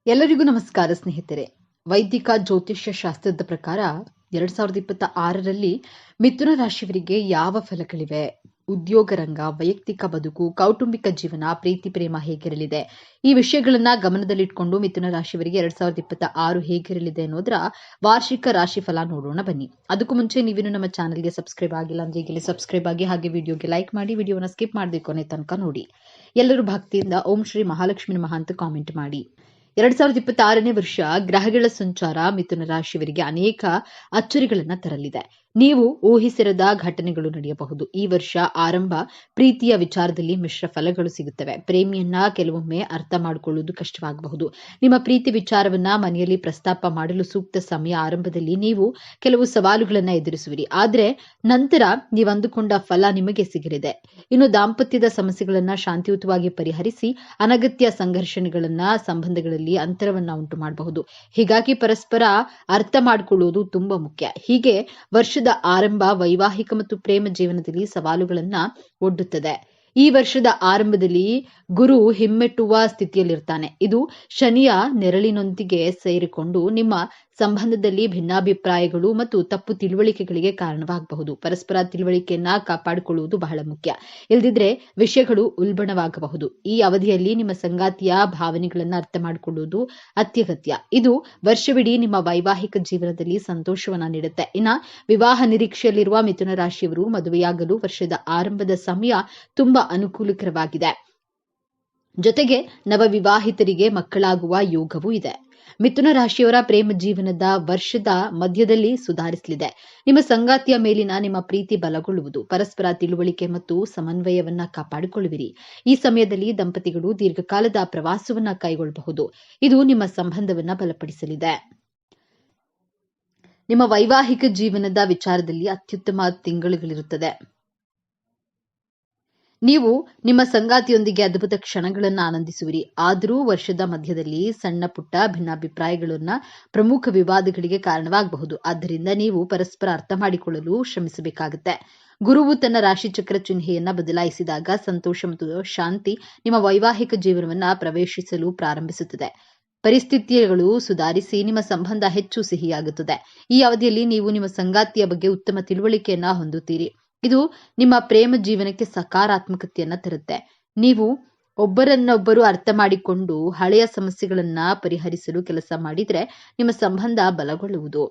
ಎಲ್ಲರಿಗೂ ನಮಸ್ಕಾರ ಸ್ನೇಹಿತರೆ. ವೈದಿಕ ಜ್ಯೋತಿಷ್ಯ ಶಾಸ್ತ್ರದ ಪ್ರಕಾರ 2026ರಲ್ಲಿ ಮಿಥುನ ರಾಶಿಯವರಿಗೆ ಯಾವ ಫಲಗಳಿವೆ? ಉದ್ಯೋಗ ರಂಗ, ವೈಯಕ್ತಿಕ ಬದುಕು, ಕೌಟುಂಬಿಕ ಜೀವನ, ಪ್ರೀತಿ ಪ್ರೇಮ ಹೇಗಿರಲಿದೆ? ಈ ವಿಷಯಗಳನ್ನ ಗಮನದಲ್ಲಿಟ್ಕೊಂಡು ಮಿಥುನ ರಾಶಿಯವರಿಗೆ 2026 ಹೇಗಿರಲಿದೆ ಅನ್ನೋದರ ವಾರ್ಷಿಕ ರಾಶಿ ಫಲ ನೋಡೋಣ ಬನ್ನಿ. ಅದಕ್ಕೂ ಮುಂಚೆ ನೀವಿನ್ನು ನಮ್ಮ ಚಾನೆಲ್ಗೆ ಸಬ್ಸ್ಕ್ರೈಬ್ ಆಗಿಲ್ಲ ಅಂದ್ರೆ ಈಗಲೇ ಸಬ್ಸ್ಕ್ರೈಬ್ ಆಗಿ, ಹಾಗೆ ವಿಡಿಯೋಗೆ ಲೈಕ್ ಮಾಡಿ, ವಿಡಿಯೋನ ಸ್ಕಿಪ್ ಮಾಡದೆ ಕೊನೆ ತನಕ ನೋಡಿ. ಎಲ್ಲರೂ ಭಕ್ತಿಯಿಂದ ಓಂ ಶ್ರೀ ಮಹಾಲಕ್ಷ್ಮಿ ನಮಃ ಅಂತ ಕಾಮೆಂಟ್ ಮಾಡಿ. 2026ನೇ ವರ್ಷ ಗ್ರಹಗಳ ಸಂಚಾರ ಮಿಥುನ ರಾಶಿಯವರಿಗೆ ಅನೇಕ ಅಚ್ಚರಿಗಳನ್ನ ತರಲಿದೆ. ನೀವು ಊಹಿಸಿರದ ಘಟನೆಗಳು ನಡೆಯಬಹುದು. ಈ ವರ್ಷ ಆರಂಭ ಪ್ರೀತಿಯ ವಿಚಾರದಲ್ಲಿ ಮಿಶ್ರ ಫಲಗಳು ಸಿಗುತ್ತವೆ. ಪ್ರೇಮಿಯನ್ನ ಕೆಲವೊಮ್ಮೆ ಅರ್ಥ ಮಾಡಿಕೊಳ್ಳುವುದು ಕಷ್ಟವಾಗಬಹುದು. ನಿಮ್ಮ ಪ್ರೀತಿ ವಿಚಾರವನ್ನ ಮನೆಯಲ್ಲಿ ಪ್ರಸ್ತಾಪ ಮಾಡಲು ಸೂಕ್ತ ಸಮಯ. ಆರಂಭದಲ್ಲಿ ನೀವು ಕೆಲವು ಸವಾಲುಗಳನ್ನ ಎದುರಿಸುವಿರಿ, ಆದ್ರೆ ನಂತರ ನೀವು ಅಂದುಕೊಂಡ ಫಲ ನಿಮಗೆ ಸಿಗಲಿದೆ. ಇನ್ನು ದಾಂಪತ್ಯದ ಸಮಸ್ಯೆಗಳನ್ನ ಶಾಂತಿಯುತವಾಗಿ ಪರಿಹರಿಸಿ ಅನಗತ್ಯ ಸಂಘರ್ಷಣೆಗಳನ್ನ ಸಂಬಂಧಗಳಲ್ಲಿ ಅಂತರವನ್ನ ಉಂಟು ಮಾಡಬಹುದು. ಹೀಗಾಗಿ ಪರಸ್ಪರ ಅರ್ಥ ಮಾಡಿಕೊಳ್ಳುವುದು ತುಂಬಾ ಮುಖ್ಯ. ಹೀಗೆ ವರ್ಷದ ಆರಂಭ ವೈವಾಹಿಕ ಮತ್ತು ಪ್ರೇಮ ಜೀವನದಲ್ಲಿ ಸವಾಲುಗಳನ್ನ ಒಡ್ಡುತ್ತದೆ. ಈ ವರ್ಷದ ಆರಂಭದಲ್ಲಿ ಗುರು ಹಿಮ್ಮೆಟ್ಟುವ ಸ್ಥಿತಿಯಲ್ಲಿರ್ತಾನೆ. ಇದು ಶನಿಯ ನೆರಳಿನೊಂದಿಗೆ ಸೇರಿಕೊಂಡು ನಿಮ್ಮ ಸಂಬಂಧದಲ್ಲಿ ಭಿನ್ನಾಭಿಪ್ರಾಯಗಳು ಮತ್ತು ತಪ್ಪು ತಿಳುವಳಿಕೆಗಳಿಗೆ ಕಾರಣವಾಗಬಹುದು. ಪರಸ್ಪರ ತಿಳುವಳಿಕೆಯನ್ನ ಕಾಪಾಡಿಕೊಳ್ಳುವುದು ಬಹಳ ಮುಖ್ಯ. ಇಲ್ಲದಿದ್ರೆ ವಿಷಯಗಳು ಉಲ್ಬಣವಾಗಬಹುದು. ಈ ಅವಧಿಯಲ್ಲಿ ನಿಮ್ಮ ಸಂಗಾತಿಯ ಭಾವನೆಗಳನ್ನ ಅರ್ಥ ಮಾಡಿಕೊಳ್ಳುವುದು ಅತ್ಯಗತ್ಯ. ಇದು ವರ್ಷವಿಡೀ ನಿಮ್ಮ ವೈವಾಹಿಕ ಜೀವನದಲ್ಲಿ ಸಂತೋಷವನ್ನ ನೀಡುತ್ತೆ. ಇನ್ನ ವಿವಾಹ ನಿರೀಕ್ಷೆಯಲ್ಲಿರುವ ಮಿಥುನ ರಾಶಿಯವರು ಮದುವೆಯಾಗಲು ವರ್ಷದ ಆರಂಭದ ಸಮಯ ತುಂಬಾ ಅನುಕೂಲಕರವಾಗಿದೆ. ಜೊತೆಗೆ ನವವಿವಾಹಿತರಿಗೆ ಮಕ್ಕಳಾಗುವ ಯೋಗವೂ ಇದೆ. ಮಿಥುನ ರಾಶಿಯವರ ಪ್ರೇಮ ಜೀವನದ ವರ್ಷದ ಮಧ್ಯದಲ್ಲಿ ಸುಧಾರಿಸಲಿದೆ. ನಿಮ್ಮ ಸಂಗಾತಿಯ ಮೇಲಿನ ನಿಮ್ಮ ಪ್ರೀತಿ ಬಲಗೊಳ್ಳುವುದು. ಪರಸ್ಪರ ತಿಳುವಳಿಕೆ ಮತ್ತು ಸಮನ್ವಯವನ್ನ ಕಾಪಾಡಿಕೊಳ್ಳುವಿರಿ. ಈ ಸಮಯದಲ್ಲಿ ದಂಪತಿಗಳು ದೀರ್ಘಕಾಲದ ಪ್ರವಾಸವನ್ನ ಕೈಗೊಳ್ಳಬಹುದು. ಇದು ನಿಮ್ಮ ಸಂಬಂಧವನ್ನ ಬಲಪಡಿಸಲಿದೆ. ನಿಮ್ಮ ವೈವಾಹಿಕ ಜೀವನದ ವಿಚಾರದಲ್ಲಿ ಅತ್ಯುತ್ತಮ ತಿಂಗಳುಗಳಿರುತ್ತದೆ. ನೀವು ನಿಮ್ಮ ಸಂಗಾತಿಯೊಂದಿಗೆ ಅದ್ಭುತ ಕ್ಷಣಗಳನ್ನು ಆನಂದಿಸುವಿರಿ. ಆದರೂ ವರ್ಷದ ಮಧ್ಯದಲ್ಲಿ ಸಣ್ಣ ಪುಟ್ಟ ಭಿನ್ನಾಭಿಪ್ರಾಯಗಳನ್ನ ಪ್ರಮುಖ ವಿವಾದಗಳಿಗೆ ಕಾರಣವಾಗಬಹುದು. ಆದ್ದರಿಂದ ನೀವು ಪರಸ್ಪರ ಅರ್ಥ ಮಾಡಿಕೊಳ್ಳಲು ಶ್ರಮಿಸಬೇಕಾಗುತ್ತೆ. ಗುರುವು ತನ್ನ ರಾಶಿಚಕ್ರ ಚಿಹ್ನೆಯನ್ನ ಬದಲಾಯಿಸಿದಾಗ ಸಂತೋಷ ಮತ್ತು ಶಾಂತಿ ನಿಮ್ಮ ವೈವಾಹಿಕ ಜೀವನವನ್ನ ಪ್ರವೇಶಿಸಲು ಪ್ರಾರಂಭಿಸುತ್ತದೆ. ಪರಿಸ್ಥಿತಿಗಳು ಸುಧಾರಿಸಿ ನಿಮ್ಮ ಸಂಬಂಧ ಹೆಚ್ಚು ಸಿಹಿಯಾಗುತ್ತದೆ. ಈ ಅವಧಿಯಲ್ಲಿ ನೀವು ನಿಮ್ಮ ಸಂಗಾತಿಯ ಬಗ್ಗೆ ಉತ್ತಮ ತಿಳುವಳಿಕೆಯನ್ನ ಹೊಂದುತ್ತೀರಿ. ಇದು ನಿಮ್ಮ ಪ್ರೇಮ ಜೀವನಕ್ಕೆ ಸಕಾರಾತ್ಮಕತೆಯನ್ನ ತರುತ್ತೆ. ನೀವು ಒಬ್ಬರನ್ನೊಬ್ಬರು ಅರ್ಥ ಮಾಡಿಕೊಂಡು ಹಳೆಯ ಸಮಸ್ಯೆಗಳನ್ನ ಪರಿಹರಿಸಲು ಕೆಲಸ ಮಾಡಿದ್ರೆ ನಿಮ್ಮ ಸಂಬಂಧ ಬಲಗೊಳ್ಳುವುದು.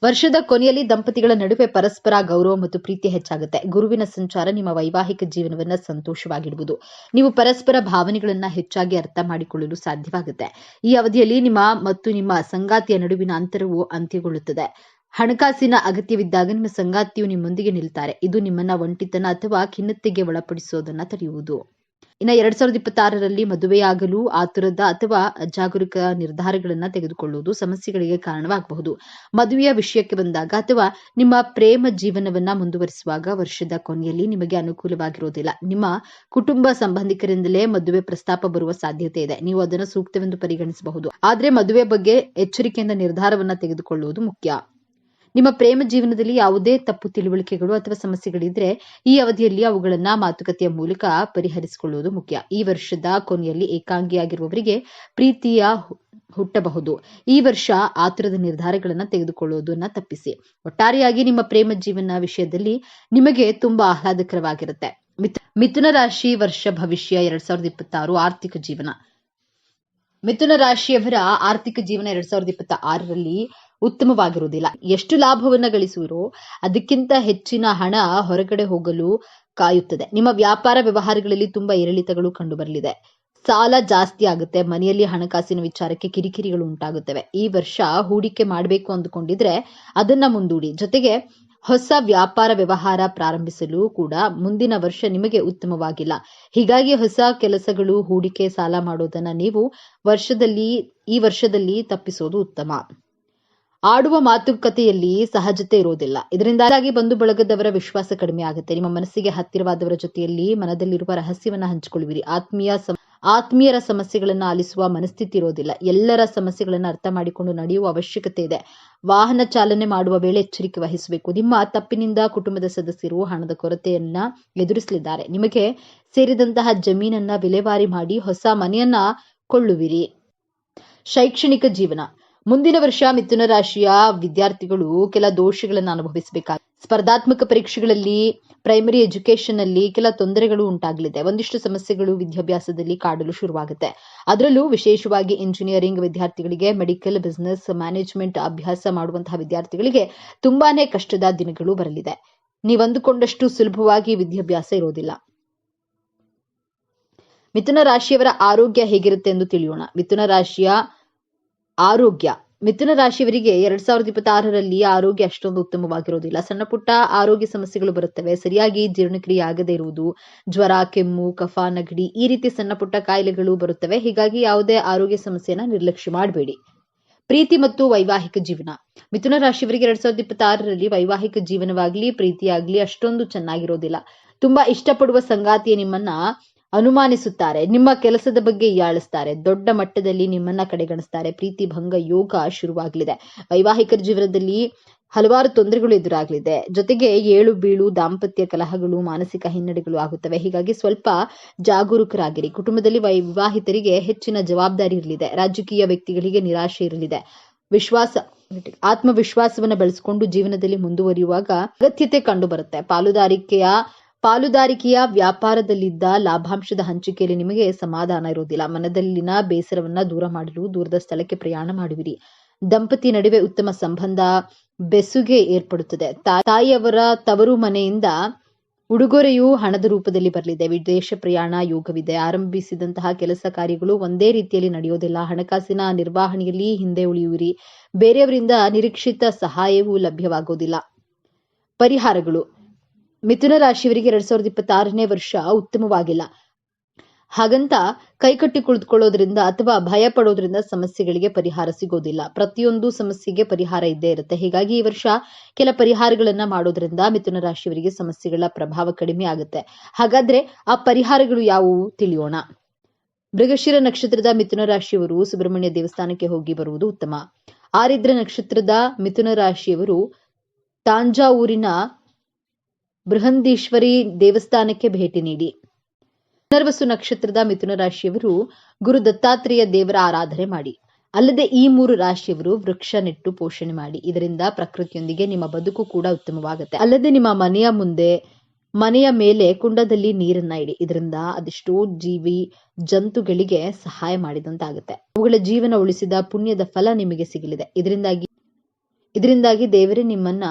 ವರ್ಷದ ಕೊನೆಯಲ್ಲಿ ದಂಪತಿಗಳ ನಡುವೆ ಪರಸ್ಪರ ಗೌರವ ಮತ್ತು ಪ್ರೀತಿ ಹೆಚ್ಚಾಗುತ್ತೆ. ಗುರುವಿನ ಸಂಚಾರ ನಿಮ್ಮ ವೈವಾಹಿಕ ಜೀವನವನ್ನ ಸಂತೋಷವಾಗಿಡುವುದು. ನೀವು ಪರಸ್ಪರ ಭಾವನೆಗಳನ್ನ ಹೆಚ್ಚಾಗಿ ಅರ್ಥ ಮಾಡಿಕೊಳ್ಳಲು ಸಾಧ್ಯವಾಗುತ್ತೆ. ಈ ಅವಧಿಯಲ್ಲಿ ನಿಮ್ಮ ಸಂಗಾತಿಯ ನಡುವಿನ ಅಂತರವು ಅಂತ್ಯಗೊಳ್ಳುತ್ತದೆ. ಹಣಕಾಸಿನ ಅಗತ್ಯವಿದ್ದಾಗ ನಿಮ್ಮ ಸಂಗಾತಿಯು ನಿಮ್ಮೊಂದಿಗೆ ನಿಲ್ತಾರೆ. ಇದು ನಿಮ್ಮನ್ನ ಒಂಟಿತನ ಅಥವಾ ಖಿನ್ನತೆಗೆ ಒಳಪಡಿಸೋದನ್ನ ತಡೆಯುವುದು. ಇನ್ನು 2026ರಲ್ಲಿ ಮದುವೆಯಾಗಲು ಆತುರದ ಅಥವಾ ಅಜಾಗರೂಕ ನಿರ್ಧಾರಗಳನ್ನ ತೆಗೆದುಕೊಳ್ಳುವುದು ಸಮಸ್ಯೆಗಳಿಗೆ ಕಾರಣವಾಗಬಹುದು. ಮದುವೆಯ ವಿಷಯಕ್ಕೆ ಬಂದಾಗ ಅಥವಾ ನಿಮ್ಮ ಪ್ರೇಮ ಜೀವನವನ್ನ ಮುಂದುವರಿಸುವಾಗ ವರ್ಷದ ಕೊನೆಯಲ್ಲಿ ನಿಮಗೆ ಅನುಕೂಲವಾಗಿರುವುದಿಲ್ಲ. ನಿಮ್ಮ ಕುಟುಂಬ ಸಂಬಂಧಿಕರಿಂದಲೇ ಮದುವೆ ಪ್ರಸ್ತಾಪ ಬರುವ ಸಾಧ್ಯತೆ ಇದೆ. ನೀವು ಅದನ್ನು ಸೂಕ್ತವೆಂದು ಪರಿಗಣಿಸಬಹುದು. ಆದ್ರೆ ಮದುವೆ ಬಗ್ಗೆ ಎಚ್ಚರಿಕೆಯಿಂದ ನಿರ್ಧಾರವನ್ನ ತೆಗೆದುಕೊಳ್ಳುವುದು ಮುಖ್ಯ. ನಿಮ್ಮ ಪ್ರೇಮ ಜೀವನದಲ್ಲಿ ಯಾವುದೇ ತಪ್ಪು ತಿಳುವಳಿಕೆಗಳು ಅಥವಾ ಸಮಸ್ಯೆಗಳಿದ್ರೆ ಈ ಅವಧಿಯಲ್ಲಿ ಅವುಗಳನ್ನ ಮಾತುಕತೆಯ ಮೂಲಕ ಪರಿಹರಿಸಿಕೊಳ್ಳುವುದು ಮುಖ್ಯ. ಈ ವರ್ಷದ ಕೊನೆಯಲ್ಲಿ ಏಕಾಂಗಿಯಾಗಿರುವವರಿಗೆ ಪ್ರೀತಿಯ ಹುಟ್ಟಬಹುದು. ಈ ವರ್ಷ ಆತುರದ ನಿರ್ಧಾರಗಳನ್ನ ತೆಗೆದುಕೊಳ್ಳುವುದನ್ನ ತಪ್ಪಿಸಿ. ಒಟ್ಟಾರೆಯಾಗಿ ನಿಮ್ಮ ಪ್ರೇಮ ಜೀವನ ವಿಷಯದಲ್ಲಿ ನಿಮಗೆ ತುಂಬಾ ಆಹ್ಲಾದಕರವಾಗಿರುತ್ತೆ. ಮಿಥುನ ರಾಶಿ ವರ್ಷ ಭವಿಷ್ಯ 2026 ಆರ್ಥಿಕ ಜೀವನ. ಮಿಥುನ ರಾಶಿಯವರ ಆರ್ಥಿಕ ಜೀವನ 2026ರಲ್ಲಿ ಉತ್ತಮವಾಗಿರುವುದಿಲ್ಲ. ಎಷ್ಟು ಲಾಭವನ್ನ ಗಳಿಸುವಿರೋ ಅದಕ್ಕಿಂತ ಹೆಚ್ಚಿನ ಹಣ ಹೊರಗಡೆ ಹೋಗಲು ಕಾಯುತ್ತದೆ. ನಿಮ್ಮ ವ್ಯಾಪಾರ ವ್ಯವಹಾರಗಳಲ್ಲಿ ತುಂಬಾ ಏರಿಳಿತಗಳು ಕಂಡು ಬರಲಿದೆ. ಸಾಲ ಜಾಸ್ತಿ ಆಗುತ್ತೆ. ಮನೆಯಲ್ಲಿ ಹಣಕಾಸಿನ ವಿಚಾರಕ್ಕೆ ಕಿರಿಕಿರಿಗಳು ಉಂಟಾಗುತ್ತವೆ. ಈ ವರ್ಷ ಹೂಡಿಕೆ ಮಾಡಬೇಕು ಅಂದುಕೊಂಡಿದ್ರೆ ಅದನ್ನ ಮುಂದೂಡಿ. ಜೊತೆಗೆ ಹೊಸ ವ್ಯಾಪಾರ ವ್ಯವಹಾರ ಪ್ರಾರಂಭಿಸಲು ಕೂಡ ಮುಂದಿನ ವರ್ಷ ನಿಮಗೆ ಉತ್ತಮವಾಗಿಲ್ಲ. ಹೀಗಾಗಿ ಹೊಸ ಕೆಲಸಗಳು, ಹೂಡಿಕೆ, ಸಾಲ ಮಾಡೋದನ್ನ ನೀವು ಈ ವರ್ಷದಲ್ಲಿ ತಪ್ಪಿಸೋದು ಉತ್ತಮ. ಆಡುವ ಮಾತುಕತೆಯಲ್ಲಿ ಸಹಜತೆ ಇರೋದಿಲ್ಲ. ಇದರಿಂದಾಗಿ ಬಂಧು ಬಳಗದವರ ವಿಶ್ವಾಸ ಕಡಿಮೆ ಆಗುತ್ತೆ. ನಿಮ್ಮ ಮನಸ್ಸಿಗೆ ಹತ್ತಿರವಾದವರ ಜೊತೆಯಲ್ಲಿ ಮನದಲ್ಲಿರುವ ರಹಸ್ಯವನ್ನ ಹಂಚಿಕೊಳ್ಳುವಿರಿ. ಆತ್ಮೀಯರ ಸಮಸ್ಯೆಗಳನ್ನ ಆಲಿಸುವ ಮನಸ್ಥಿತಿ ಇರೋದಿಲ್ಲ. ಎಲ್ಲರ ಸಮಸ್ಯೆಗಳನ್ನ ಅರ್ಥ ಮಾಡಿಕೊಂಡು ನಡೆಯುವ ಅವಶ್ಯಕತೆ ಇದೆ. ವಾಹನ ಚಾಲನೆ ಮಾಡುವ ವೇಳೆ ಎಚ್ಚರಿಕೆ ವಹಿಸಬೇಕು. ನಿಮ್ಮ ತಪ್ಪಿನಿಂದ ಕುಟುಂಬದ ಸದಸ್ಯರು ಹಣದ ಕೊರತೆಯನ್ನ ಎದುರಿಸಲಿದ್ದಾರೆ. ನಿಮಗೆ ಸೇರಿದಂತಹ ಜಮೀನನ್ನ ವಿಲೇವಾರಿ ಮಾಡಿ ಹೊಸ ಮನೆಯನ್ನ ಕೊಳ್ಳುವಿರಿ. ಶೈಕ್ಷಣಿಕ ಜೀವನ. ಮುಂದಿನ ವರ್ಷ ಮಿಥುನ ರಾಶಿಯ ವಿದ್ಯಾರ್ಥಿಗಳು ಕೆಲ ದೋಷಗಳನ್ನು ಅನುಭವಿಸಬೇಕಾಗಿದೆ. ಸ್ಪರ್ಧಾತ್ಮಕ ಪರೀಕ್ಷೆಗಳಲ್ಲಿ, ಪ್ರೈಮರಿ ಎಜುಕೇಶನ್ ಅಲ್ಲಿ ಕೆಲ ತೊಂದರೆಗಳು ಉಂಟಾಗಲಿದೆ. ಒಂದಿಷ್ಟು ಸಮಸ್ಯೆಗಳು ವಿದ್ಯಾಭ್ಯಾಸದಲ್ಲಿ ಕಾಡಲು ಶುರುವಾಗುತ್ತೆ. ಅದರಲ್ಲೂ ವಿಶೇಷವಾಗಿ ಇಂಜಿನಿಯರಿಂಗ್ ವಿದ್ಯಾರ್ಥಿಗಳಿಗೆ, ಮೆಡಿಕಲ್, ಬಿಸಿನೆಸ್, ಮ್ಯಾನೇಜ್ಮೆಂಟ್ ಅಭ್ಯಾಸ ಮಾಡುವಂತಹ ವಿದ್ಯಾರ್ಥಿಗಳಿಗೆ ತುಂಬಾನೇ ಕಷ್ಟದ ದಿನಗಳು ಬರಲಿದೆ. ನೀವಂದುಕೊಂಡಷ್ಟು ಸುಲಭವಾಗಿ ವಿದ್ಯಾಭ್ಯಾಸ ಇರೋದಿಲ್ಲ. ಮಿಥುನ ರಾಶಿಯವರ ಆರೋಗ್ಯ ಹೇಗಿರುತ್ತೆ ಎಂದು ತಿಳಿಯೋಣ. ಮಿಥುನ ರಾಶಿಯ ಆರೋಗ್ಯ. ಮಿಥುನ ರಾಶಿಯವರಿಗೆ 2026ರಲ್ಲಿ ಆರೋಗ್ಯ ಅಷ್ಟೊಂದು ಉತ್ತಮವಾಗಿರೋದಿಲ್ಲ. ಸಣ್ಣ ಪುಟ್ಟ ಆರೋಗ್ಯ ಸಮಸ್ಯೆಗಳು ಬರುತ್ತವೆ. ಸರಿಯಾಗಿ ಜೀರ್ಣಕ್ರಿಯೆ ಆಗದೇ ಇರುವುದು, ಜ್ವರ, ಕೆಮ್ಮು, ಕಫ, ನೆಗಡಿ ಈ ರೀತಿ ಸಣ್ಣ ಪುಟ್ಟ ಕಾಯಿಲೆಗಳು ಬರುತ್ತವೆ. ಹೀಗಾಗಿ ಯಾವುದೇ ಆರೋಗ್ಯ ಸಮಸ್ಯೆನ ನಿರ್ಲಕ್ಷ್ಯ ಮಾಡಬೇಡಿ. ಪ್ರೀತಿ ಮತ್ತು ವೈವಾಹಿಕ ಜೀವನ. ಮಿಥುನ ರಾಶಿಯವರಿಗೆ 2026ರಲ್ಲಿ ವೈವಾಹಿಕ ಜೀವನವಾಗ್ಲಿ, ಪ್ರೀತಿಯಾಗ್ಲಿ ಅಷ್ಟೊಂದು ಚೆನ್ನಾಗಿರೋದಿಲ್ಲ. ತುಂಬಾ ಇಷ್ಟಪಡುವ ಸಂಗಾತಿಯ ನಿಮ್ಮನ್ನ ಅನುಮಾನಿಸುತ್ತಾರೆ. ನಿಮ್ಮ ಕೆಲಸದ ಬಗ್ಗೆ ಹೀಯಾಳಿಸ್ತಾರೆ. ದೊಡ್ಡ ಮಟ್ಟದಲ್ಲಿ ನಿಮ್ಮನ್ನ ಕಡೆಗಣಿಸ್ತಾರೆ. ಪ್ರೀತಿ ಭಂಗ ಯೋಗ ಶುರುವಾಗಲಿದೆ. ವೈವಾಹಿಕ ಜೀವನದಲ್ಲಿ ಹಲವಾರು ತೊಂದರೆಗಳು ಎದುರಾಗಲಿದೆ. ಜೊತೆಗೆ ಏಳು ಬೀಳು, ದಾಂಪತ್ಯ ಕಲಹಗಳು, ಮಾನಸಿಕ ಹಿನ್ನಡೆಗಳು ಆಗುತ್ತವೆ. ಹೀಗಾಗಿ ಸ್ವಲ್ಪ ಜಾಗರೂಕರಾಗಿರಿ. ಕುಟುಂಬದಲ್ಲಿ ವಿವಾಹಿತರಿಗೆ ಹೆಚ್ಚಿನ ಜವಾಬ್ದಾರಿ ಇರಲಿದೆ. ರಾಜಕೀಯ ವ್ಯಕ್ತಿಗಳಿಗೆ ನಿರಾಶೆ ಇರಲಿದೆ. ಆತ್ಮವಿಶ್ವಾಸವನ್ನು ಬೆಳೆಸಿಕೊಂಡು ಜೀವನದಲ್ಲಿ ಮುಂದುವರಿಯುವಾಗ ಅಗತ್ಯತೆ ಕಂಡು ಬರುತ್ತೆ. ಪಾಲುದಾರಿಕೆಯ ವ್ಯಾಪಾರದಲ್ಲಿದ್ದ ಲಾಭಾಂಶದ ಹಂಚಿಕೆಯಲ್ಲಿ ನಿಮಗೆ ಸಮಾಧಾನ ಇರುವುದಿಲ್ಲ. ಮನದಲ್ಲಿನ ಬೇಸರವನ್ನ ದೂರ ಮಾಡಲು ದೂರದ ಸ್ಥಳಕ್ಕೆ ಪ್ರಯಾಣ ಮಾಡುವಿರಿ. ದಂಪತಿ ನಡುವೆ ಉತ್ತಮ ಸಂಬಂಧ, ಬೆಸುಗೆ ಏರ್ಪಡುತ್ತದೆ. ತಾಯಿಯವರ ತವರು ಮನೆಯಿಂದ ಉಡುಗೊರೆಯು ಹಣದ ರೂಪದಲ್ಲಿ ಬರಲಿದೆ. ವಿದೇಶ ಪ್ರಯಾಣ ಯೋಗವಿದೆ. ಆರಂಭಿಸಿದಂತಹ ಕೆಲಸ ಕಾರ್ಯಗಳು ಒಂದೇ ರೀತಿಯಲ್ಲಿ ನಡೆಯೋದಿಲ್ಲ. ಹಣಕಾಸಿನ ನಿರ್ವಹಣೆಯಲ್ಲಿ ಹಿಂದೆ ಉಳಿಯುವಿರಿ. ಬೇರೆಯವರಿಂದ ನಿರೀಕ್ಷಿತ ಸಹಾಯವೂ ಲಭ್ಯವಾಗೋದಿಲ್ಲ. ಪರಿಹಾರಗಳು. ಮಿಥುನ ರಾಶಿಯವರಿಗೆ 2026ನೇ ವರ್ಷ ಉತ್ತಮವಾಗಿಲ್ಲ. ಹಾಗಂತ ಕೈಕಟ್ಟಿ ಕುಳಿತುಕೊಳ್ಳೋದ್ರಿಂದ ಅಥವಾ ಭಯ ಪಡೋದ್ರಿಂದ ಸಮಸ್ಯೆಗಳಿಗೆ ಪರಿಹಾರ ಸಿಗೋದಿಲ್ಲ. ಪ್ರತಿಯೊಂದು ಸಮಸ್ಯೆಗೆ ಪರಿಹಾರ ಇದ್ದೇ ಇರುತ್ತೆ. ಹೀಗಾಗಿ ಈ ವರ್ಷ ಕೆಲ ಪರಿಹಾರಗಳನ್ನ ಮಾಡೋದ್ರಿಂದ ಮಿಥುನ ರಾಶಿಯವರಿಗೆ ಸಮಸ್ಯೆಗಳ ಪ್ರಭಾವ ಕಡಿಮೆ ಆಗುತ್ತೆ. ಹಾಗಾದ್ರೆ ಆ ಪರಿಹಾರಗಳು ಯಾವುವು ತಿಳಿಯೋಣ. ಮೃಗಶಿರ ನಕ್ಷತ್ರದ ಮಿಥುನ ರಾಶಿಯವರು ಸುಬ್ರಹ್ಮಣ್ಯ ದೇವಸ್ಥಾನಕ್ಕೆ ಹೋಗಿ ಬರುವುದು ಉತ್ತಮ. ಆರಿದ್ರ ನಕ್ಷತ್ರದ ಮಿಥುನ ರಾಶಿಯವರು ತಾಂಜಾವೂರಿನ ಬೃಹದೀಶ್ವರಿ ದೇವಸ್ಥಾನಕ್ಕೆ ಭೇಟಿ ನೀಡಿ. ಪುನರ್ವಸು ನಕ್ಷತ್ರದ ಮಿಥುನ ರಾಶಿಯವರು ಗುರು ದತ್ತಾತ್ರೇಯ ದೇವರ ಆರಾಧನೆ ಮಾಡಿ. ಅಲ್ಲದೆ ಈ 3 ರಾಶಿಯವರು ವೃಕ್ಷ ನೆಟ್ಟು ಪೋಷಣೆ ಮಾಡಿ. ಇದರಿಂದ ಪ್ರಕೃತಿಯೊಂದಿಗೆ ನಿಮ್ಮ ಬದುಕು ಕೂಡ ಉತ್ತಮವಾಗುತ್ತೆ. ಅಲ್ಲದೆ ನಿಮ್ಮ ಮನೆಯ ಮೇಲೆ ಕುಂಡದಲ್ಲಿ ನೀರನ್ನ ಇಡಿ. ಇದರಿಂದ ಅದೆಷ್ಟೋ ಜಂತುಗಳಿಗೆ ಸಹಾಯ ಮಾಡಿದಂತಾಗುತ್ತೆ. ಅವುಗಳ ಜೀವನ ಉಳಿಸಿದ ಪುಣ್ಯದ ಫಲ ನಿಮಗೆ ಸಿಗಲಿದೆ. ಇದರಿಂದಾಗಿ ದೇವರೇ ನಿಮ್ಮನ್ನ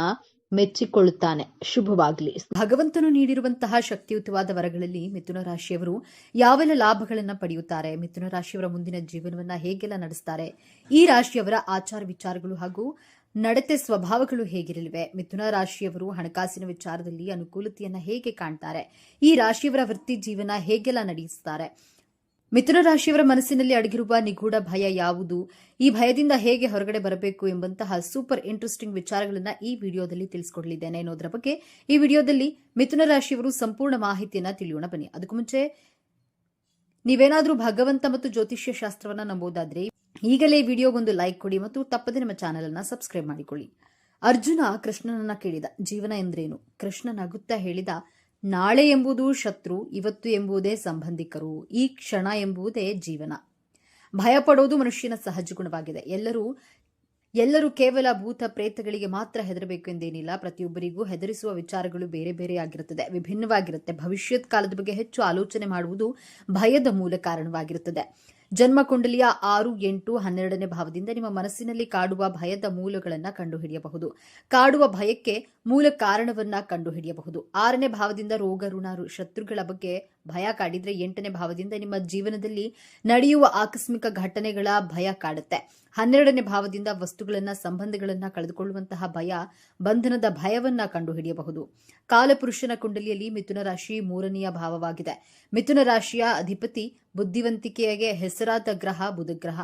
ಮೆಚ್ಚಿಕೊಳ್ಳುತ್ತಾನೆ. ಶುಭವಾಗಲಿ. ಭಗವಂತನು ನೀಡಿರುವಂತಹ ಶಕ್ತಿಯುತವಾದ ವರಗಳಲ್ಲಿ ಮಿಥುನ ರಾಶಿಯವರು ಯಾವೆಲ್ಲ ಲಾಭಗಳನ್ನ ಪಡೆಯುತ್ತಾರೆ, ಮಿಥುನ ರಾಶಿಯವರ ಮುಂದಿನ ಜೀವನವನ್ನ ಹೇಗೆಲ್ಲ ನಡೆಸ್ತಾರೆ, ಈ ರಾಶಿಯವರ ಆಚಾರ ವಿಚಾರಗಳು ಹಾಗೂ ನಡತೆ ಸ್ವಭಾವಗಳು ಹೇಗಿರಲಿವೆ, ಮಿಥುನ ರಾಶಿಯವರು ಹಣಕಾಸಿನ ವಿಚಾರದಲ್ಲಿ ಅನುಕೂಲತೆಯನ್ನ ಹೇಗೆ ಕಾಣ್ತಾರೆ, ಈ ರಾಶಿಯವರ ವೃತ್ತಿ ಜೀವನ ಹೇಗೆಲ್ಲ ನಡೆಸುತ್ತಾರೆ, ಮಿಥುನ ರಾಶಿಯವರ ಮನಸ್ಸಿನಲ್ಲಿ ಅಡಗಿರುವ ನಿಗೂಢ ಭಯ ಯಾವುದು, ಈ ಭಯದಿಂದ ಹೇಗೆ ಹೊರಗಡೆ ಬರಬೇಕು ಎಂಬಂತಹ ಸೂಪರ್ ಇಂಟ್ರೆಸ್ಟಿಂಗ್ ವಿಚಾರಗಳನ್ನ ಈ ವಿಡಿಯೋದಲ್ಲಿ ತಿಳಿಸಿಕೊಡಲಿದ್ದೇನೆ ಅನ್ನೋದರ ಬಗ್ಗೆ ಈ ವಿಡಿಯೋದಲ್ಲಿ ಮಿಥುನ ರಾಶಿಯವರು ಸಂಪೂರ್ಣ ಮಾಹಿತಿಯನ್ನ ತಿಳಿಯೋಣ. ಬನ್ನಿ. ಅದಕ್ಕೂ ಮುಂಚೆ ನೀವೇನಾದ್ರೂ ಭಗವಂತ ಮತ್ತು ಜ್ಯೋತಿಷ್ಯ ಶಾಸ್ತ್ರವನ್ನ ನಂಬೋದಾದ್ರೆ ಈಗಲೇ ವಿಡಿಯೋಗೊಂದು ಲೈಕ್ ಕೊಡಿ ಮತ್ತು ತಪ್ಪದೆ ನಮ್ಮ ಚಾನೆಲ್ ಅನ್ನ ಸಬ್ಸ್ಕ್ರೈಬ್ ಮಾಡಿಕೊಳ್ಳಿ. ಅರ್ಜುನ ಕೃಷ್ಣನನ್ನ ಕೇಳಿದ, ಜೀವನ ಎಂದ್ರೇನು? ಕೃಷ್ಣ ನಗುತ್ತಾ ಹೇಳಿದ, ನಾಳೆ ಎಂಬುದು ಶತ್ರು, ಇವತ್ತು ಎಂಬುದೇ ಸಂಬಂಧಿಕರು, ಈ ಕ್ಷಣ ಎಂಬುದೇ ಜೀವನ. ಭಯ ಪಡೋದು ಮನುಷ್ಯನ ಸಹಜ ಗುಣವಾಗಿದೆ. ಎಲ್ಲರೂ ಕೇವಲ ಭೂತ ಪ್ರೇತಗಳಿಗೆ ಮಾತ್ರ ಹೆದರಬೇಕು ಎಂದೇನಿಲ್ಲ. ಪ್ರತಿಯೊಬ್ಬರಿಗೂ ಹೆದರಿಸುವ ವಿಚಾರಗಳು ಬೇರೆ ಬೇರೆ ಆಗಿರುತ್ತದೆ, ವಿಭಿನ್ನವಾಗಿರುತ್ತೆ. ಭವಿಷ್ಯತ್ ಕಾಲದ ಬಗ್ಗೆ ಹೆಚ್ಚು ಆಲೋಚನೆ ಮಾಡುವುದು ಭಯದ ಮೂಲ ಕಾರಣವಾಗಿರುತ್ತದೆ. ಜನ್ಮ ಕುಂಡಲಿಯ 6, 8, 12ನೇ ಭಾವದಿಂದ ನಿಮ್ಮ ಮನಸ್ಸಿನಲ್ಲಿ ಕಾಡುವ ಭಯದ ಮೂಲಗಳನ್ನು ಕಂಡುಹಿಡಿಯಬಹುದು. ಕಾಡುವ ಭಯಕ್ಕೆ ಮೂಲ ಕಾರಣವನ್ನ ಕಂಡುಹಿಡಿಯಬಹುದು. 6ನೇ ಭಾವದಿಂದ ರೋಗ, ಋಣ, ಶತ್ರುಗಳ ಬಗ್ಗೆ ಭಯ ಕಾಡಿದ್ರೆ 8ನೇ ಭಾವದಿಂದ ನಿಮ್ಮ ಜೀವನದಲ್ಲಿ ನಡೆಯುವ ಆಕಸ್ಮಿಕ ಘಟನೆಗಳ ಭಯ ಕಾಡುತ್ತೆ. 12ನೇ ಭಾವದಿಂದ ವಸ್ತುಗಳನ್ನ, ಸಂಬಂಧಗಳನ್ನ ಕಳೆದುಕೊಳ್ಳುವಂತಹ ಭಯ, ಬಂಧನದ ಭಯವನ್ನ ಕಂಡುಹಿಡಿಯಬಹುದು. ಕಾಲಪುರುಷನ ಕುಂಡಲಿಯಲ್ಲಿ ಮಿಥುನ ರಾಶಿ 3ನೆಯ ಭಾವವಾಗಿದೆ. ಮಿಥುನ ರಾಶಿಯ ಅಧಿಪತಿ ಬುದ್ಧಿವಂತಿಕೆಗೆ ಹೆಸರಾದ ಗ್ರಹ ಬುಧ ಗ್ರಹ.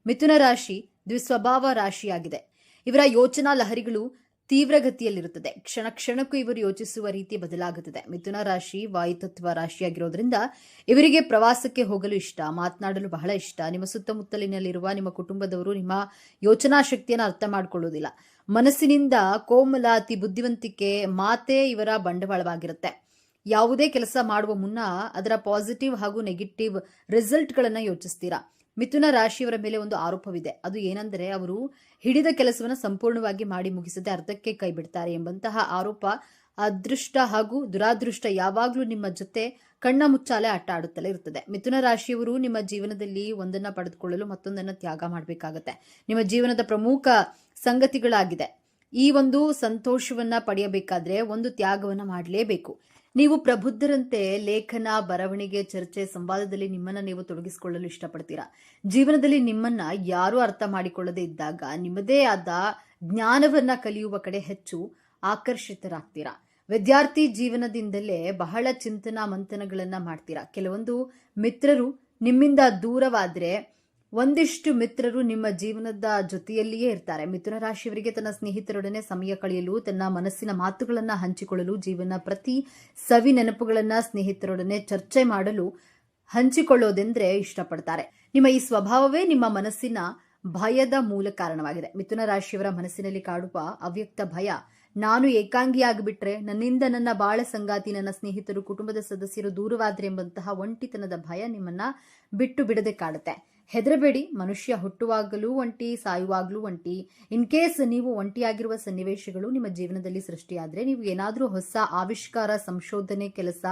ಮಿಥುನ ರಾಶಿ ದ್ವಿಸ್ವಭಾವ ರಾಶಿಯಾಗಿದೆ. ಇವರ ಯೋಚನಾ ಲಹರಿಗಳು ತೀವ್ರಗತಿಯಲ್ಲಿರುತ್ತದೆ. ಕ್ಷಣ ಕ್ಷಣಕ್ಕೂ ಇವರು ಯೋಚಿಸುವ ರೀತಿ ಬದಲಾಗುತ್ತದೆ. ಮಿಥುನ ರಾಶಿ ವಾಯುತತ್ವ ರಾಶಿಯಾಗಿರೋದ್ರಿಂದ ಇವರಿಗೆ ಪ್ರವಾಸಕ್ಕೆ ಹೋಗಲು ಇಷ್ಟ, ಮಾತನಾಡಲು ಬಹಳ ಇಷ್ಟ. ನಿಮ್ಮ ಸುತ್ತಮುತ್ತಲಿನಲ್ಲಿರುವ ನಿಮ್ಮ ಕುಟುಂಬದವರು ನಿಮ್ಮ ಯೋಚನಾ ಶಕ್ತಿಯನ್ನು ಅರ್ಥ ಮಾಡಿಕೊಳ್ಳುವುದಿಲ್ಲ. ಮನಸ್ಸಿನಿಂದ ಕೋಮಲ, ಅತಿ ಬುದ್ಧಿವಂತಿಕೆ, ಮಾತೇ ಇವರ ಬಂಡವಾಳವಾಗಿರುತ್ತೆ. ಯಾವುದೇ ಕೆಲಸ ಮಾಡುವ ಮುನ್ನ ಅದರ ಪಾಸಿಟಿವ್ ಹಾಗೂ ನೆಗೆಟಿವ್ ರಿಸಲ್ಟ್ಗಳನ್ನ ಯೋಚಿಸ್ತೀರಾ. ಮಿಥುನ ರಾಶಿಯವರ ಮೇಲೆ ಒಂದು ಆರೋಪವಿದೆ. ಅದು ಏನಂದ್ರೆ ಅವರು ಹಿಡಿದ ಕೆಲಸವನ್ನು ಸಂಪೂರ್ಣವಾಗಿ ಮಾಡಿ ಮುಗಿಸದೆ ಅರ್ಧಕ್ಕೆ ಕೈ ಬಿಡ್ತಾರೆ ಎಂಬಂತಹ ಆರೋಪ. ಅದೃಷ್ಟ ಹಾಗೂ ದುರಾದೃಷ್ಟ ಯಾವಾಗಲೂ ನಿಮ್ಮ ಜೊತೆ ಕಣ್ಣ ಮುಚ್ಚಾಲೆ ಆಟ ಆಡುತ್ತಲೇ ಇರ್ತದೆ. ಮಿಥುನ ರಾಶಿಯವರು ನಿಮ್ಮ ಜೀವನದಲ್ಲಿ ಒಂದನ್ನ ಪಡೆದುಕೊಳ್ಳಲು ಮತ್ತೊಂದನ್ನ ತ್ಯಾಗ ಮಾಡಬೇಕಾಗತ್ತೆ. ನಿಮ್ಮ ಜೀವನದ ಪ್ರಮುಖ ಸಂಗತಿಗಳಾಗಿದೆ. ಈ ಒಂದು ಸಂತೋಷವನ್ನ ಪಡೆಯಬೇಕಾದ್ರೆ ಒಂದು ತ್ಯಾಗವನ್ನ ಮಾಡಲೇಬೇಕು. ನೀವು ಪ್ರಬುದ್ಧರಂತೆ ಲೇಖನ, ಬರವಣಿಗೆ, ಚರ್ಚೆ, ಸಂವಾದದಲ್ಲಿ ನಿಮ್ಮನ್ನ ನೀವು ತೊಡಗಿಸಿಕೊಳ್ಳಲು ಇಷ್ಟಪಡ್ತೀರಾ. ಜೀವನದಲ್ಲಿ ನಿಮ್ಮನ್ನ ಯಾರೂ ಅರ್ಥ ಮಾಡಿಕೊಳ್ಳದೆ ಇದ್ದಾಗ ನಿಮ್ಮದೇ ಆದ ಜ್ಞಾನವನ್ನ ಕಲಿಯುವ ಕಡೆ ಹೆಚ್ಚು ಆಕರ್ಷಿತರಾಗ್ತೀರಾ. ವಿದ್ಯಾರ್ಥಿ ಜೀವನದಿಂದಲೇ ಬಹಳ ಚಿಂತನಾ ಮಂಥನಗಳನ್ನ ಮಾಡ್ತೀರಾ. ಕೆಲವೊಂದು ಮಿತ್ರರು ನಿಮ್ಮಿಂದ ದೂರವಾದ್ರೆ ಒಂದಿಷ್ಟು ಮಿತ್ರರು ನಿಮ್ಮ ಜೀವನದ ಜೊತೆಯಲ್ಲಿಯೇ ಇರ್ತಾರೆ. ಮಿಥುನ ರಾಶಿಯವರಿಗೆ ತನ್ನ ಸ್ನೇಹಿತರೊಡನೆ ಸಮಯ ಕಳೆಯಲು, ತನ್ನ ಮನಸ್ಸಿನ ಮಾತುಗಳನ್ನ ಹಂಚಿಕೊಳ್ಳಲು, ಜೀವನ ಪ್ರತಿ ಸವಿ ನೆನಪುಗಳನ್ನ ಸ್ನೇಹಿತರೊಡನೆ ಚರ್ಚೆ ಮಾಡಲು ಹಂಚಿಕೊಳ್ಳೋದೆಂದ್ರೆ ಇಷ್ಟಪಡ್ತಾರೆ. ನಿಮ್ಮ ಈ ಸ್ವಭಾವವೇ ನಿಮ್ಮ ಮನಸ್ಸಿನ ಭಯದ ಮೂಲ ಕಾರಣವಾಗಿದೆ. ಮಿಥುನ ರಾಶಿಯವರ ಮನಸ್ಸಿನಲ್ಲಿ ಕಾಡುವ ಅವ್ಯಕ್ತ ಭಯ, ನಾನು ಏಕಾಂಗಿಯಾಗಿಬಿಟ್ರೆ, ನನ್ನಿಂದ ನನ್ನ ಬಾಳ ಸಂಗಾತಿ, ನನ್ನ ಸ್ನೇಹಿತರು, ಕುಟುಂಬದ ಸದಸ್ಯರು ದೂರವಾದ್ರೆ ಎಂಬಂತಹ ಒಂಟಿತನದ ಭಯ ನಿಮ್ಮನ್ನ ಬಿಟ್ಟು ಬಿಡದೆ ಕಾಡುತ್ತೆ. ಹೆದರಬೇಡಿ. ಮನುಷ್ಯ ಹುಟ್ಟುವಾಗಲೂ ಒಂಟಿ, ಸಾಯುವಾಗಲೂ ಒಂಟಿ. ಇನ್ ಕೇಸ್ ನೀವು ಒಂಟಿಯಾಗಿರುವ ಸನ್ನಿವೇಶಗಳು ನಿಮ್ಮ ಜೀವನದಲ್ಲಿ ಸೃಷ್ಟಿಯಾದ್ರೆ, ನೀವು ಏನಾದರೂ ಹೊಸ ಆವಿಷ್ಕಾರ, ಸಂಶೋಧನೆ, ಕೆಲಸ,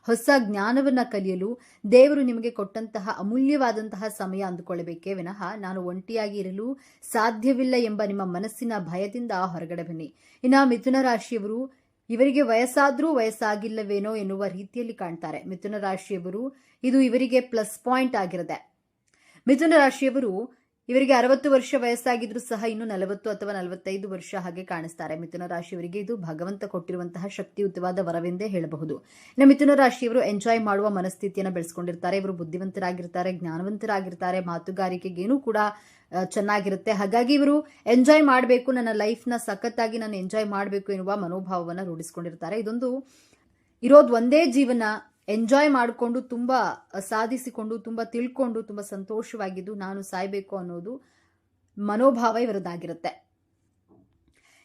ಹೊಸ ಜ್ಞಾನವನ್ನ ಕಲಿಯಲು ದೇವರು ನಿಮಗೆ ಕೊಟ್ಟಂತಹ ಅಮೂಲ್ಯವಾದಂತಹ ಸಮಯ ಅಂದುಕೊಳ್ಳಬೇಕೇ ವಿನಃ ನಾನು ಒಂಟಿಯಾಗಿ ಇರಲು ಸಾಧ್ಯವಿಲ್ಲ ಎಂಬ ನಿಮ್ಮ ಮನಸ್ಸಿನ ಭಯದಿಂದ ಹೊರಗಡೆ ಬನ್ನಿ. ಇನ್ನು ಮಿಥುನ ರಾಶಿಯವರು, ಇವರಿಗೆ ವಯಸ್ಸಾದ್ರೂ ವಯಸ್ಸಾಗಿಲ್ಲವೇನೋ ಎನ್ನುವ ರೀತಿಯಲ್ಲಿ ಕಾಣ್ತಾರೆ. ಮಿಥುನ ರಾಶಿಯವರು ಇದು ಇವರಿಗೆ ಪ್ಲಸ್ ಪಾಯಿಂಟ್ ಆಗಿರುತ್ತೆ. ಮಿಥುನ ರಾಶಿಯವರು ಇವರಿಗೆ 60 ವರ್ಷ ವಯಸ್ಸಾಗಿದ್ರೂ ಸಹ ಇನ್ನು 40 ಅಥವಾ 45 ವರ್ಷ ಹಾಗೆ ಕಾಣಿಸ್ತಾರೆ. ಮಿಥುನ ರಾಶಿಯವರಿಗೆ ಇದು ಭಗವಂತ ಕೊಟ್ಟಿರುವಂತಹ ಶಕ್ತಿಯುತವಾದ ವರವೆಂದೇ ಹೇಳಬಹುದು. ಇನ್ನು ಮಿಥುನ ರಾಶಿಯವರು ಎಂಜಾಯ್ ಮಾಡುವ ಮನಸ್ಥಿತಿಯನ್ನು ಬೆಳೆಸ್ಕೊಂಡಿರ್ತಾರೆ. ಇವರು ಬುದ್ಧಿವಂತರಾಗಿರ್ತಾರೆ, ಜ್ಞಾನವಂತರಾಗಿರ್ತಾರೆ, ಮಾತುಗಾರಿಕೆಗೇನೂ ಕೂಡ ಚೆನ್ನಾಗಿರುತ್ತೆ. ಹಾಗಾಗಿ ಇವರು ಎಂಜಾಯ್ ಮಾಡಬೇಕು, ನನ್ನ ಲೈಫ್ನ ಸಖತ್ತಾಗಿ ನಾನು ಎಂಜಾಯ್ ಮಾಡಬೇಕು ಎನ್ನುವ ಮನೋಭಾವವನ್ನು ರೂಢಿಸಿಕೊಂಡಿರ್ತಾರೆ. ಇದೊಂದು ಇರೋದು ಒಂದೇ ಜೀವನ, ಎಂಜಾಯ್ ಮಾಡಿಕೊಂಡು, ತುಂಬಾ ಸಾಧಿಸಿಕೊಂಡು, ತುಂಬಾ ತಿಳ್ಕೊಂಡು, ತುಂಬಾ ಸಂತೋಷವಾಗಿದ್ದು ನಾನು ಸಾಯ್ಬೇಕು ಅನ್ನೋದು ಮನೋಭಾವ ಇವರದ್ದಾಗಿರುತ್ತೆ.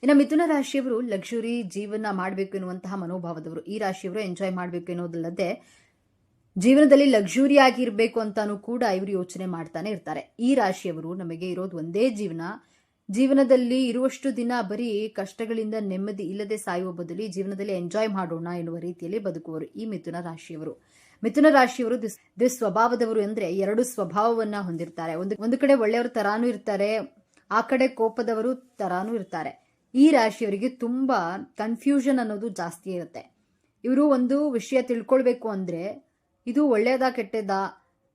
ಇನ್ನು ಮಿಥುನ ರಾಶಿಯವರು ಲಕ್ಸುರಿ ಜೀವನ ಮಾಡಬೇಕು ಎನ್ನುವಂತಹ ಮನೋಭಾವದವರು. ಈ ರಾಶಿಯವರು ಎಂಜಾಯ್ ಮಾಡಬೇಕು ಎನ್ನುವುದಲ್ಲದೆ ಜೀವನದಲ್ಲಿ ಲಕ್ಸುರಿ ಆಗಿರಬೇಕು ಅಂತಾನೂ ಕೂಡ ಇವರು ಯೋಚನೆ ಮಾಡ್ತಾನೆ ಇರ್ತಾರೆ. ಈ ರಾಶಿಯವರು, ನಮಗೆ ಇರೋದು ಒಂದೇ ಜೀವನ, ಜೀವನದಲ್ಲಿ ಇರುವಷ್ಟು ದಿನ ಬರೀ ಕಷ್ಟಗಳಿಂದ ನೆಮ್ಮದಿ ಇಲ್ಲದೆ ಸಾಯುವ ಬದಲು ಜೀವನದಲ್ಲಿ ಎಂಜಾಯ್ ಮಾಡೋಣ ಎನ್ನುವ ರೀತಿಯಲ್ಲಿ ಬದುಕುವರು ಈ ಮಿಥುನ ರಾಶಿಯವರು. ಮಿಥುನ ರಾಶಿಯವರು ಸ್ವಭಾವದವರು ಅಂದ್ರೆ ಎರಡು ಸ್ವಭಾವವನ್ನ ಹೊಂದಿರ್ತಾರೆ. ಒಂದು ಕಡೆ ಒಳ್ಳೆಯವರು ತರಾನು ಇರ್ತಾರೆ, ಆ ಕಡೆ ಕೋಪದವರು ತರಾನು ಇರ್ತಾರೆ. ಈ ರಾಶಿಯವರಿಗೆ ತುಂಬಾ ಕನ್ಫ್ಯೂಷನ್ ಅನ್ನೋದು ಜಾಸ್ತಿ ಇರುತ್ತೆ. ಇವರು ಒಂದು ವಿಷಯ ತಿಳ್ಕೊಳ್ಬೇಕು ಅಂದ್ರೆ ಇದು ಒಳ್ಳೆಯದಾ ಕೆಟ್ಟದಾ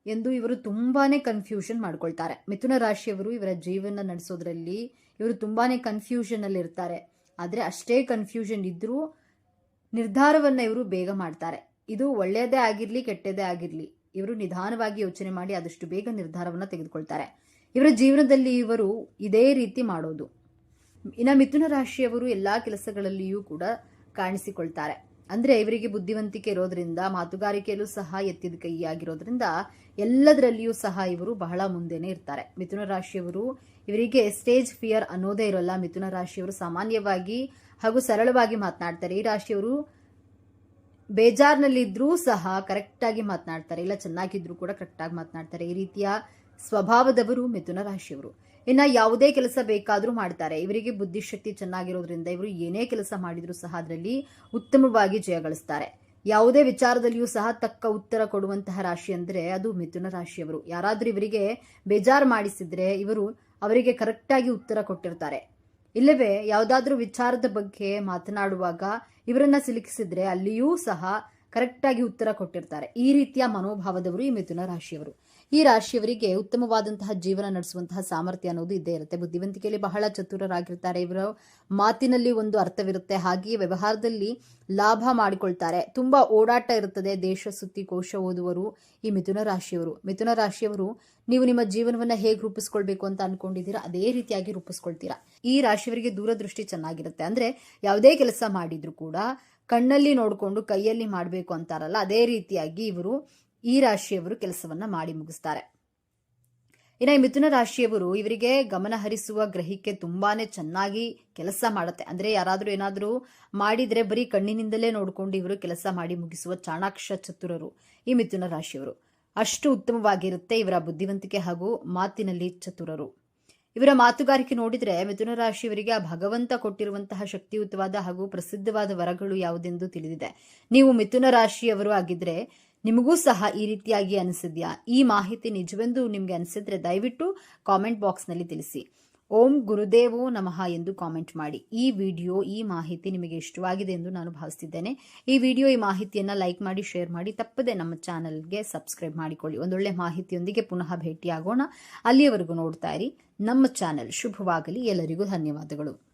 ಎಂದು ಇವರು ತುಂಬಾನೇ ಕನ್ಫ್ಯೂಷನ್ ಮಾಡ್ಕೊಳ್ತಾರೆ. ಮಿಥುನ ರಾಶಿಯವರು ಇವರ ಜೀವನ ನಡೆಸೋದ್ರಲ್ಲಿ ಇವರು ತುಂಬಾನೇ ಕನ್ಫ್ಯೂಷನ್ ಅಲ್ಲಿ ಇರ್ತಾರೆ. ಆದ್ರೆ ಅಷ್ಟೇ ಕನ್ಫ್ಯೂಷನ್ ಇದ್ರೂ ನಿರ್ಧಾರವನ್ನ ಇವರು ಬೇಗ ಮಾಡ್ತಾರೆ. ಇದು ಒಳ್ಳೆಯದೇ ಆಗಿರ್ಲಿ ಕೆಟ್ಟದೇ ಆಗಿರ್ಲಿ, ಇವರು ನಿಧಾನವಾಗಿ ಯೋಚನೆ ಮಾಡಿ ಆದಷ್ಟು ಬೇಗ ನಿರ್ಧಾರವನ್ನ ತೆಗೆದುಕೊಳ್ತಾರೆ. ಇವರ ಜೀವನದಲ್ಲಿ ಇವರು ಇದೇ ರೀತಿ ಮಾಡೋದು. ಇನ್ನು ಮಿಥುನ ರಾಶಿಯವರು ಎಲ್ಲಾ ಕೆಲಸಗಳಲ್ಲಿಯೂ ಕೂಡ ಕಾಣಿಸಿಕೊಳ್ತಾರೆ. ಅಂದ್ರೆ ಇವರಿಗೆ ಬುದ್ಧಿವಂತಿಕೆ ಇರೋದ್ರಿಂದ, ಮಾತುಗಾರಿಕೆಯಲ್ಲೂ ಸಹ ಎತ್ತಿದ ಕೈಯಾಗಿರೋದ್ರಿಂದ ಎಲ್ಲದರಲ್ಲಿಯೂ ಸಹ ಇವರು ಬಹಳ ಮುಂದೆನೆ ಇರ್ತಾರೆ. ಮಿಥುನ ರಾಶಿಯವರು, ಇವರಿಗೆ ಸ್ಟೇಜ್ ಫಿಯರ್ ಅನ್ನೋದೇ ಇರೋಲ್ಲ. ಮಿಥುನ ರಾಶಿಯವರು ಸಾಮಾನ್ಯವಾಗಿ ಹಾಗೂ ಸರಳವಾಗಿ ಮಾತನಾಡ್ತಾರೆ. ಈ ರಾಶಿಯವರು ಬೇಜಾರ್ನಲ್ಲಿದ್ರೂ ಸಹ ಕರೆಕ್ಟ್ ಆಗಿ ಮಾತನಾಡ್ತಾರೆ, ಇಲ್ಲ ಚೆನ್ನಾಗಿದ್ರು ಕೂಡ ಕರೆಕ್ಟ್ ಆಗಿ ಮಾತನಾಡ್ತಾರೆ. ಈ ರೀತಿಯ ಸ್ವಭಾವದವರು ಮಿಥುನ ರಾಶಿಯವರು. ಇನ್ನ ಯಾವುದೇ ಕೆಲಸ ಬೇಕಾದ್ರೂ ಮಾಡ್ತಾರೆ. ಇವರಿಗೆ ಬುದ್ಧಿಶಕ್ತಿ ಚೆನ್ನಾಗಿರೋದ್ರಿಂದ ಇವರು ಏನೇ ಕೆಲಸ ಮಾಡಿದ್ರು ಸಹ ಅದರಲ್ಲಿ ಉತ್ತಮವಾಗಿ ಜಯಗಳಿಸ್ತಾರೆ. ಯಾವುದೇ ವಿಚಾರದಲ್ಲಿಯೂ ಸಹ ತಕ್ಕ ಉತ್ತರ ಕೊಡುವಂತಹ ರಾಶಿ ಅಂದ್ರೆ ಅದು ಮಿಥುನ ರಾಶಿಯವರು. ಯಾರಾದ್ರೂ ಇವರಿಗೆ ಬೇಜಾರು ಮಾಡಿಸಿದ್ರೆ ಇವರು ಅವರಿಗೆ ಕರೆಕ್ಟ್ ಆಗಿ ಉತ್ತರ ಕೊಟ್ಟಿರ್ತಾರೆ. ಇಲ್ಲವೇ ಯಾವುದಾದ್ರೂ ವಿಚಾರದ ಬಗ್ಗೆ ಮಾತನಾಡುವಾಗ ಇವರನ್ನ ಸಿಲುಕಿಸಿದ್ರೆ ಅಲ್ಲಿಯೂ ಸಹ ಕರೆಕ್ಟ್ ಆಗಿ ಉತ್ತರ ಕೊಟ್ಟಿರ್ತಾರೆ. ಈ ರೀತಿಯ ಮನೋಭಾವದವರು ಈ ಮಿಥುನ ರಾಶಿಯವರು. ಈ ರಾಶಿಯವರಿಗೆ ಉತ್ತಮವಾದಂತಹ ಜೀವನ ನಡೆಸುವಂತಹ ಸಾಮರ್ಥ್ಯ ಅನ್ನೋದು ಇದ್ದೇ ಇರುತ್ತೆ. ಬುದ್ಧಿವಂತಿಕೆಯಲ್ಲಿ ಬಹಳ ಚತುರರಾಗಿರ್ತಾರೆ. ಇವರ ಮಾತಿನಲ್ಲಿ ಒಂದು ಅರ್ಥವಿರುತ್ತೆ, ಹಾಗೆಯೇ ವ್ಯವಹಾರದಲ್ಲಿ ಲಾಭ ಮಾಡಿಕೊಳ್ತಾರೆ. ತುಂಬಾ ಓಡಾಟ ಇರುತ್ತದೆ. ದೇಶ ಸುತ್ತಿ ಕೋಶ ಓದುವರು ಈ ಮಿಥುನ ರಾಶಿಯವರು. ಮಿಥುನ ರಾಶಿಯವರು, ನೀವು ನಿಮ್ಮ ಜೀವನವನ್ನ ಹೇಗೆ ರೂಪಿಸ್ಕೊಳ್ಬೇಕು ಅಂತ ಅನ್ಕೊಂಡಿದ್ದೀರಾ ಅದೇ ರೀತಿಯಾಗಿ ರೂಪಿಸ್ಕೊಳ್ತೀರಾ. ಈ ರಾಶಿಯವರಿಗೆ ದೂರದೃಷ್ಟಿ ಚೆನ್ನಾಗಿರುತ್ತೆ. ಅಂದ್ರೆ ಯಾವುದೇ ಕೆಲಸ ಮಾಡಿದ್ರು ಕೂಡ ಕಣ್ಣಲ್ಲಿ ನೋಡಿಕೊಂಡು ಕೈಯಲ್ಲಿ ಮಾಡಬೇಕು ಅಂತಾರಲ್ಲ, ಅದೇ ರೀತಿಯಾಗಿ ಇವರು ಈ ರಾಶಿಯವರು ಕೆಲಸವನ್ನ ಮಾಡಿ ಮುಗಿಸ್ತಾರೆ. ಇನ್ನು ಈ ಮಿಥುನ ರಾಶಿಯವರು, ಇವರಿಗೆ ಗಮನ ಹರಿಸುವ ಗ್ರಹಿಕೆ ತುಂಬಾನೇ ಚೆನ್ನಾಗಿ ಕೆಲಸ ಮಾಡುತ್ತೆ. ಅಂದ್ರೆ ಯಾರಾದ್ರೂ ಏನಾದ್ರೂ ಮಾಡಿದ್ರೆ ಬರೀ ಕಣ್ಣಿನಿಂದಲೇ ನೋಡ್ಕೊಂಡು ಇವರು ಕೆಲಸ ಮಾಡಿ ಮುಗಿಸುವ ಚಾಣಾಕ್ಷ ಚತುರರು ಈ ಮಿಥುನ ರಾಶಿಯವರು. ಅಷ್ಟು ಉತ್ತಮವಾಗಿರುತ್ತೆ. ಇವರ ಬುದ್ಧಿವಂತಿಕೆ ಹಾಗೂ ಮಾತಿನಲ್ಲಿ ಚತುರರು. ಇವರ ಮಾತುಗಾರಿಕೆ ನೋಡಿದರೆ ಮಿಥುನ ರಾಶಿಯವರಿಗೆ ಆ ಭಗವಂತ ಕೊಟ್ಟಿರುವಂತಹ ಶಕ್ತಿಯುತವಾದ ಹಾಗೂ ಪ್ರಸಿದ್ಧವಾದ ವರಗಳು ಯಾವುದೆಂದು ತಿಳಿದಿದೆ. ನೀವು ಮಿಥುನ ರಾಶಿಯವರು ಆಗಿದ್ರೆ ನಿಮಗೂ ಸಹ ಈ ರೀತಿಯಾಗಿ ಅನಿಸಿದ್ಯಾ? ಈ ಮಾಹಿತಿ ನಿಜವೆಂದು ನಿಮಗೆ ಅನಿಸಿದ್ರೆ ದಯವಿಟ್ಟು ಕಾಮೆಂಟ್ ಬಾಕ್ಸ್ನಲ್ಲಿ ತಿಳಿಸಿ. ಓಂ ಗುರುದೇವೋ ನಮಃ ಎಂದು ಕಾಮೆಂಟ್ ಮಾಡಿ. ಈ ವಿಡಿಯೋ, ಈ ಮಾಹಿತಿ ನಿಮಗೆ ಇಷ್ಟವಾಗಿದೆ ಎಂದು ನಾನು ಭಾವಿಸುತ್ತಿದ್ದೇನೆ. ಈ ಮಾಹಿತಿಯನ್ನು ಲೈಕ್ ಮಾಡಿ, ಶೇರ್ ಮಾಡಿ, ತಪ್ಪದೆ ನಮ್ಮ ಚಾನಲ್ಗೆ ಸಬ್ಸ್ಕ್ರೈಬ್ ಮಾಡಿಕೊಳ್ಳಿ. ಒಂದೊಳ್ಳೆ ಮಾಹಿತಿಯೊಂದಿಗೆ ಪುನಃ ಭೇಟಿಯಾಗೋಣ. ಅಲ್ಲಿಯವರೆಗೂ ನೋಡ್ತಾ ಇರಿ ನಮ್ಮ ಚಾನೆಲ್. ಶುಭವಾಗಲಿ. ಎಲ್ಲರಿಗೂ ಧನ್ಯವಾದಗಳು.